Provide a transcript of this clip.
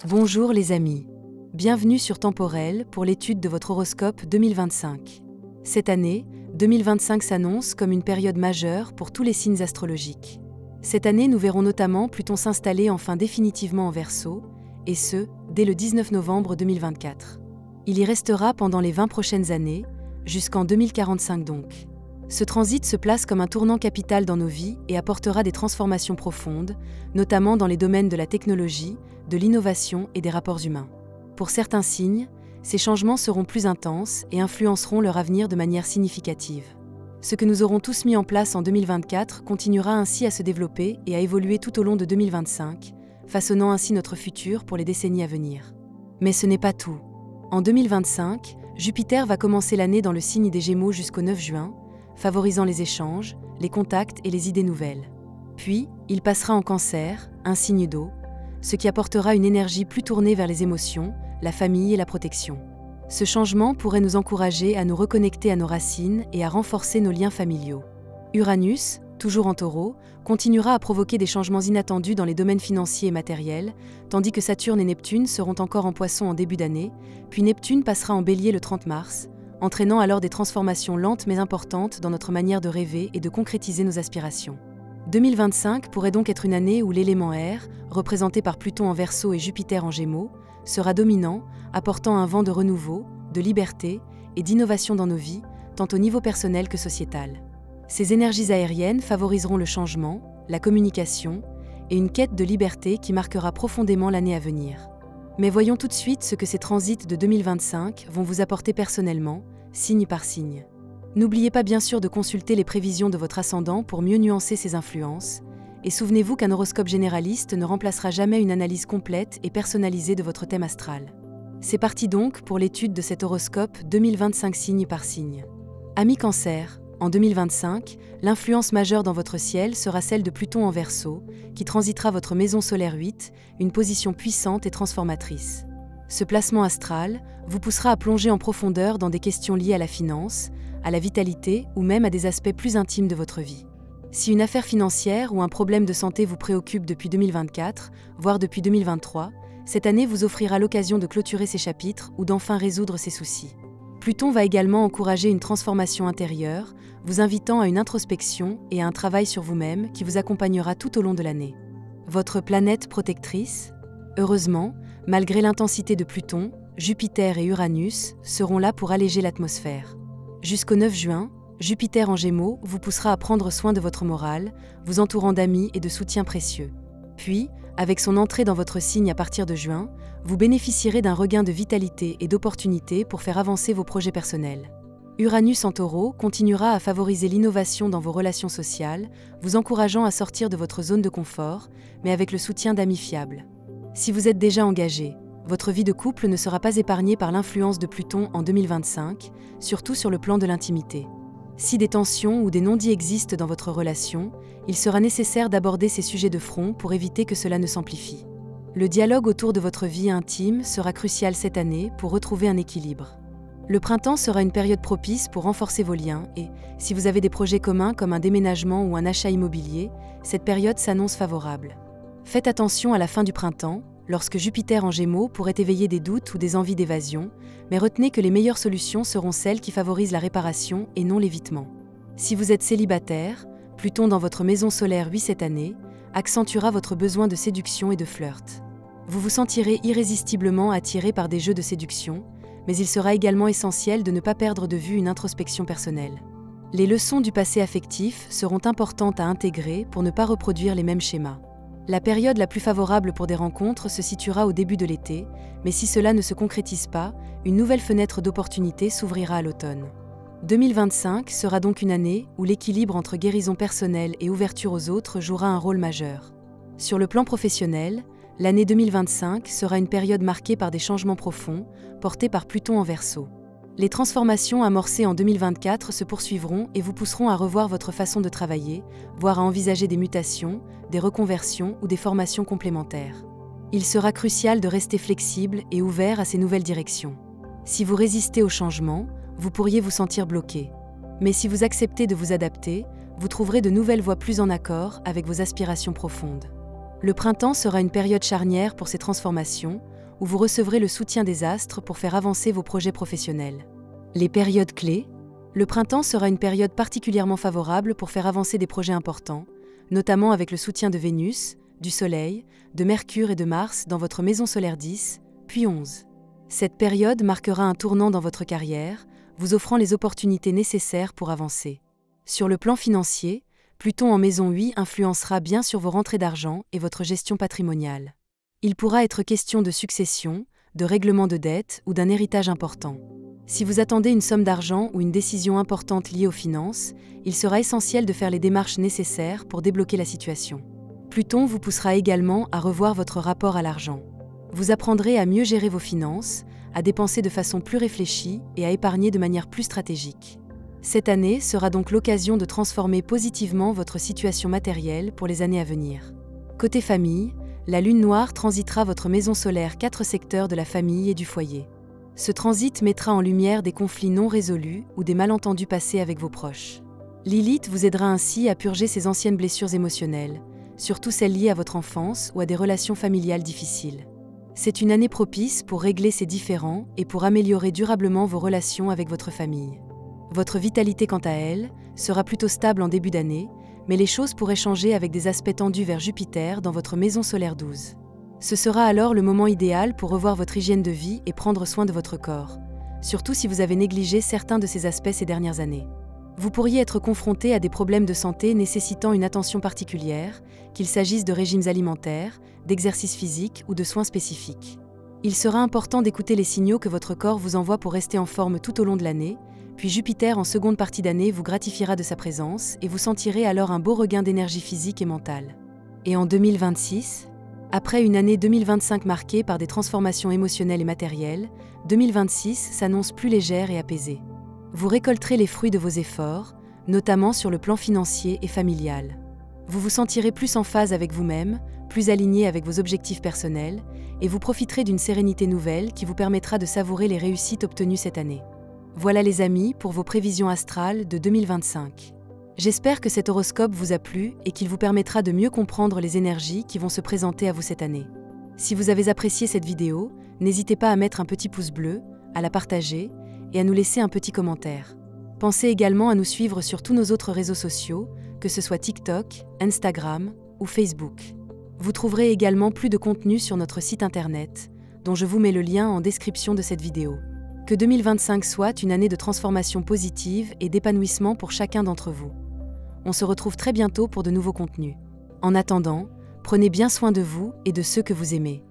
Bonjour les amis. Bienvenue sur Temporel pour l'étude de votre horoscope 2025. Cette année, 2025 s'annonce comme une période majeure pour tous les signes astrologiques. Cette année, nous verrons notamment Pluton s'installer enfin définitivement en Verseau, et ce, dès le 19 novembre 2024. Il y restera pendant les 20 prochaines années, jusqu'en 2045 donc. Ce transit se place comme un tournant capital dans nos vies et apportera des transformations profondes, notamment dans les domaines de la technologie, de l'innovation et des rapports humains. Pour certains signes, ces changements seront plus intenses et influenceront leur avenir de manière significative. Ce que nous aurons tous mis en place en 2024 continuera ainsi à se développer et à évoluer tout au long de 2025, façonnant ainsi notre futur pour les décennies à venir. Mais ce n'est pas tout. En 2025, Jupiter va commencer l'année dans le signe des Gémeaux jusqu'au 9 juin, favorisant les échanges, les contacts et les idées nouvelles. Puis, il passera en Cancer, un signe d'eau, ce qui apportera une énergie plus tournée vers les émotions, la famille et la protection. Ce changement pourrait nous encourager à nous reconnecter à nos racines et à renforcer nos liens familiaux. Uranus, toujours en Taureau, continuera à provoquer des changements inattendus dans les domaines financiers et matériels, tandis que Saturne et Neptune seront encore en Poisson en début d'année, puis Neptune passera en Bélier le 30 mars, entraînant alors des transformations lentes mais importantes dans notre manière de rêver et de concrétiser nos aspirations. 2025 pourrait donc être une année où l'élément air, représenté par Pluton en Verseau et Jupiter en Gémeaux, sera dominant, apportant un vent de renouveau, de liberté et d'innovation dans nos vies, tant au niveau personnel que sociétal. Ces énergies aériennes favoriseront le changement, la communication et une quête de liberté qui marquera profondément l'année à venir. Mais voyons tout de suite ce que ces transits de 2025 vont vous apporter personnellement, signe par signe. N'oubliez pas bien sûr de consulter les prévisions de votre ascendant pour mieux nuancer ces influences, et souvenez-vous qu'un horoscope généraliste ne remplacera jamais une analyse complète et personnalisée de votre thème astral. C'est parti donc pour l'étude de cet horoscope 2025 signe par signe. Amis Cancer, en 2025, l'influence majeure dans votre ciel sera celle de Pluton en Verseau, qui transitera votre maison solaire 8, une position puissante et transformatrice. Ce placement astral vous poussera à plonger en profondeur dans des questions liées à la finance, à la vitalité ou même à des aspects plus intimes de votre vie. Si une affaire financière ou un problème de santé vous préoccupe depuis 2024, voire depuis 2023, cette année vous offrira l'occasion de clôturer ces chapitres ou d'enfin résoudre ces soucis. Pluton va également encourager une transformation intérieure, vous invitant à une introspection et à un travail sur vous-même qui vous accompagnera tout au long de l'année. Votre planète protectrice? Heureusement, malgré l'intensité de Pluton, Jupiter et Uranus seront là pour alléger l'atmosphère. Jusqu'au 9 juin, Jupiter en Gémeaux vous poussera à prendre soin de votre morale, vous entourant d'amis et de soutiens précieux. Puis, avec son entrée dans votre signe à partir de juin, vous bénéficierez d'un regain de vitalité et d'opportunités pour faire avancer vos projets personnels. Uranus en Taureau continuera à favoriser l'innovation dans vos relations sociales, vous encourageant à sortir de votre zone de confort, mais avec le soutien d'amis fiables. Si vous êtes déjà engagé, votre vie de couple ne sera pas épargnée par l'influence de Pluton en 2025, surtout sur le plan de l'intimité. Si des tensions ou des non-dits existent dans votre relation, il sera nécessaire d'aborder ces sujets de front pour éviter que cela ne s'amplifie. Le dialogue autour de votre vie intime sera crucial cette année pour retrouver un équilibre. Le printemps sera une période propice pour renforcer vos liens et, si vous avez des projets communs comme un déménagement ou un achat immobilier, cette période s'annonce favorable. Faites attention à la fin du printemps, lorsque Jupiter en Gémeaux pourrait éveiller des doutes ou des envies d'évasion, mais retenez que les meilleures solutions seront celles qui favorisent la réparation et non l'évitement. Si vous êtes célibataire, Pluton dans votre maison solaire 8 cette année accentuera votre besoin de séduction et de flirt. Vous vous sentirez irrésistiblement attiré par des jeux de séduction, mais il sera également essentiel de ne pas perdre de vue une introspection personnelle. Les leçons du passé affectif seront importantes à intégrer pour ne pas reproduire les mêmes schémas. La période la plus favorable pour des rencontres se situera au début de l'été, mais si cela ne se concrétise pas, une nouvelle fenêtre d'opportunité s'ouvrira à l'automne. 2025 sera donc une année où l'équilibre entre guérison personnelle et ouverture aux autres jouera un rôle majeur. Sur le plan professionnel, l'année 2025 sera une période marquée par des changements profonds, portés par Pluton en Verseau. Les transformations amorcées en 2024 se poursuivront et vous pousseront à revoir votre façon de travailler, voire à envisager des mutations, des reconversions ou des formations complémentaires. Il sera crucial de rester flexible et ouvert à ces nouvelles directions. Si vous résistez au changement, vous pourriez vous sentir bloqué. Mais si vous acceptez de vous adapter, vous trouverez de nouvelles voies plus en accord avec vos aspirations profondes. Le printemps sera une période charnière pour ces transformations, où vous recevrez le soutien des astres pour faire avancer vos projets professionnels. Les périodes clés. Le printemps sera une période particulièrement favorable pour faire avancer des projets importants, notamment avec le soutien de Vénus, du Soleil, de Mercure et de Mars dans votre maison solaire 10, puis 11. Cette période marquera un tournant dans votre carrière, vous offrant les opportunités nécessaires pour avancer. Sur le plan financier, Pluton en maison 8 influencera bien sur vos rentrées d'argent et votre gestion patrimoniale. Il pourra être question de succession, de règlement de dettes ou d'un héritage important. Si vous attendez une somme d'argent ou une décision importante liée aux finances, il sera essentiel de faire les démarches nécessaires pour débloquer la situation. Pluton vous poussera également à revoir votre rapport à l'argent. Vous apprendrez à mieux gérer vos finances, à dépenser de façon plus réfléchie et à épargner de manière plus stratégique. Cette année sera donc l'occasion de transformer positivement votre situation matérielle pour les années à venir. Côté famille, la lune noire transitera votre maison solaire 4 secteurs de la famille et du foyer. Ce transit mettra en lumière des conflits non résolus ou des malentendus passés avec vos proches. Lilith vous aidera ainsi à purger ces anciennes blessures émotionnelles, surtout celles liées à votre enfance ou à des relations familiales difficiles. C'est une année propice pour régler ces différends et pour améliorer durablement vos relations avec votre famille. Votre vitalité, quant à elle, sera plutôt stable en début d'année, mais les choses pourraient changer avec des aspects tendus vers Jupiter dans votre maison solaire 12. Ce sera alors le moment idéal pour revoir votre hygiène de vie et prendre soin de votre corps, surtout si vous avez négligé certains de ces aspects ces dernières années. Vous pourriez être confronté à des problèmes de santé nécessitant une attention particulière, qu'il s'agisse de régimes alimentaires, d'exercices physiques ou de soins spécifiques. Il sera important d'écouter les signaux que votre corps vous envoie pour rester en forme tout au long de l'année, puis Jupiter en seconde partie d'année vous gratifiera de sa présence et vous sentirez alors un beau regain d'énergie physique et mentale. Et en 2026 ? Après une année 2025 marquée par des transformations émotionnelles et matérielles, 2026 s'annonce plus légère et apaisée. Vous récolterez les fruits de vos efforts, notamment sur le plan financier et familial. Vous vous sentirez plus en phase avec vous-même, plus aligné avec vos objectifs personnels, et vous profiterez d'une sérénité nouvelle qui vous permettra de savourer les réussites obtenues cette année. Voilà les amis pour vos prévisions astrales de 2025. J'espère que cet horoscope vous a plu et qu'il vous permettra de mieux comprendre les énergies qui vont se présenter à vous cette année. Si vous avez apprécié cette vidéo, n'hésitez pas à mettre un petit pouce bleu, à la partager et à nous laisser un petit commentaire. Pensez également à nous suivre sur tous nos autres réseaux sociaux, que ce soit TikTok, Instagram ou Facebook. Vous trouverez également plus de contenu sur notre site internet, dont je vous mets le lien en description de cette vidéo. Que 2025 soit une année de transformation positive et d'épanouissement pour chacun d'entre vous. On se retrouve très bientôt pour de nouveaux contenus. En attendant, prenez bien soin de vous et de ceux que vous aimez.